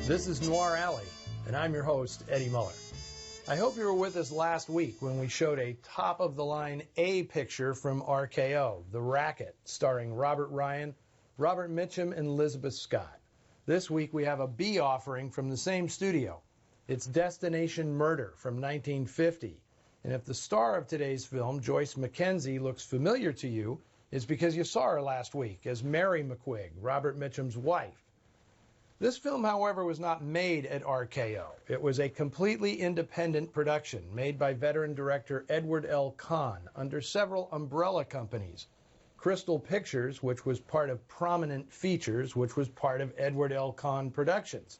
This is Noir Alley, and I'm your host, Eddie Muller. I hope you were with us last week when we showed a top-of-the-line A picture from RKO, The Racket, starring Robert Ryan, Robert Mitchum, and Elizabeth Scott. This week we have a B offering from the same studio. It's Destination Murder from 1950. And if the star of today's film, Joyce McKenzie, looks familiar to you, it's because you saw her last week as Mary McQuigg, Robert Mitchum's wife. This film, however, was not made at RKO. It was a completely independent production made by veteran director Edward L. Kahn under several umbrella companies. Crystal Pictures, which was part of Prominent Features, which was part of Edward L. Kahn Productions.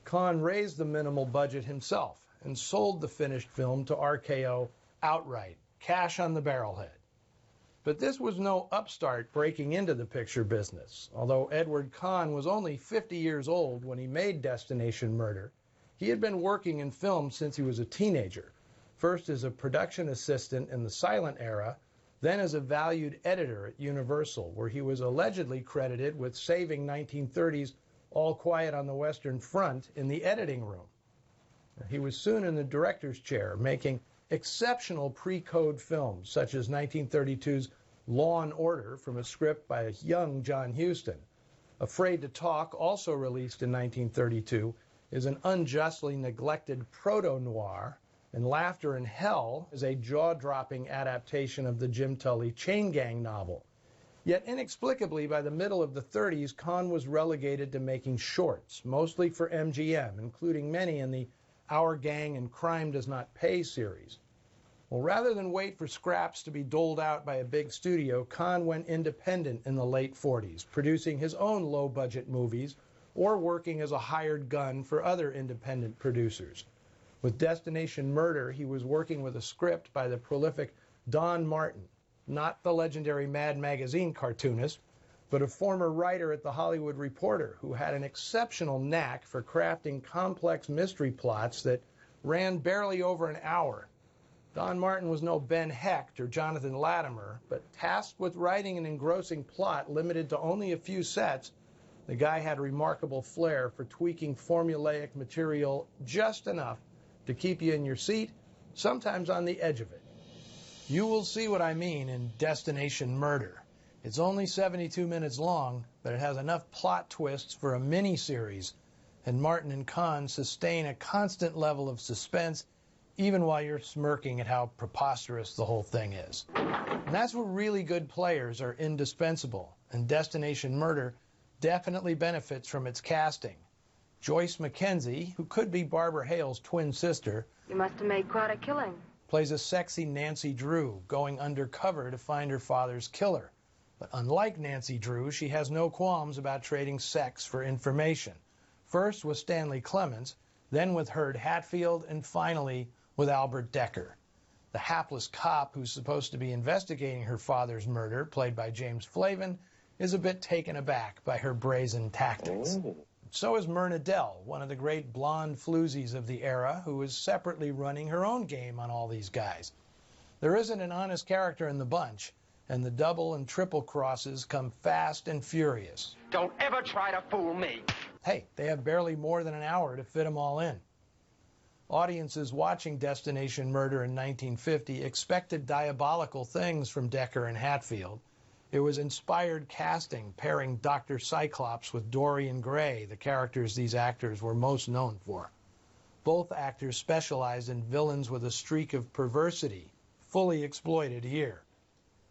Kahn raised the minimal budget himself and sold the finished film to RKO outright, cash on the barrelhead. But this was no upstart breaking into the picture business. Although Edward Kahn was only 50 years old when he made Destination Murder, he had been working in film since he was a teenager, first as a production assistant in the silent era, then as a valued editor at Universal, where he was allegedly credited with saving 1930s All Quiet on the Western Front in the editing room. He was soon in the director's chair, making exceptional pre-code films, such as 1932's Law and Order from a script by a young John Huston. Afraid to Talk, also released in 1932, is an unjustly neglected proto-noir, and Laughter in Hell is a jaw-dropping adaptation of the Jim Tully chain gang novel. Yet inexplicably, by the middle of the 30s, Kahn was relegated to making shorts, mostly for MGM, including many in the Our Gang and Crime Does Not Pay series. Well, rather than wait for scraps to be doled out by a big studio, Kahn went independent in the late 40s, producing his own low-budget movies or working as a hired gun for other independent producers. With Destination Murder, he was working with a script by the prolific Don Martin, not the legendary Mad Magazine cartoonist, but a former writer at The Hollywood Reporter who had an exceptional knack for crafting complex mystery plots that ran barely over an hour. Don Martin was no Ben Hecht or Jonathan Latimer, but tasked with writing an engrossing plot limited to only a few sets, the guy had remarkable flair for tweaking formulaic material just enough to keep you in your seat, sometimes on the edge of it. You will see what I mean in Destination Murder. It's only 72 minutes long, but it has enough plot twists for a mini-series, and Martin and Kahn sustain a constant level of suspense even while you're smirking at how preposterous the whole thing is. And that's where really good players are indispensable, and Destination Murder definitely benefits from its casting. Joyce McKenzie, who could be Barbara Hale's twin sister, you must have made quite a killing, plays a sexy Nancy Drew going undercover to find her father's killer. But unlike Nancy Drew, she has no qualms about trading sex for information. First with Stanley Clements, then with Hurd Hatfield, and finally with Albert Decker. The hapless cop who's supposed to be investigating her father's murder, played by James Flavin, is a bit taken aback by her brazen tactics. So is Myrna Dell, one of the great blonde floozies of the era, who is separately running her own game on all these guys. There isn't an honest character in the bunch, and the double and triple crosses come fast and furious. Don't ever try to fool me. Hey, they have barely more than an hour to fit them all in. Audiences watching Destination Murder in 1950 expected diabolical things from Decker and Hatfield. It was inspired casting, pairing Dr. Cyclops with Dorian Gray, the characters these actors were most known for. Both actors specialized in villains with a streak of perversity, fully exploited here.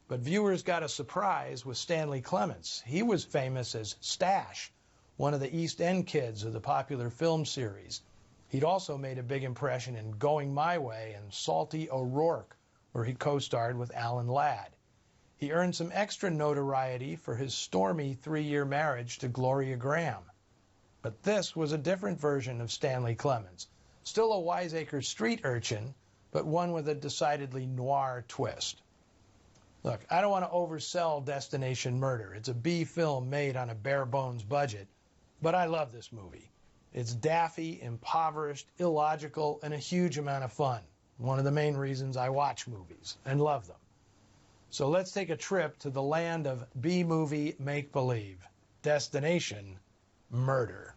But viewers got a surprise with Stanley Clements. He was famous as Stash, one of the East End kids of the popular film series. He'd also made a big impression in Going My Way and Salty O'Rourke, where he co-starred with Alan Ladd. He earned some extra notoriety for his stormy 3-year marriage to Gloria Graham. But this was a different version of Stanley Clements, still a Wiseacre Street urchin, but one with a decidedly noir twist. Look, I don't want to oversell Destination Murder. It's a B film made on a bare-bones budget, but I love this movie. It's daffy, impoverished, illogical, and a huge amount of fun. One of the main reasons I watch movies and love them. So let's take a trip to the land of B-movie make-believe. Destination Murder.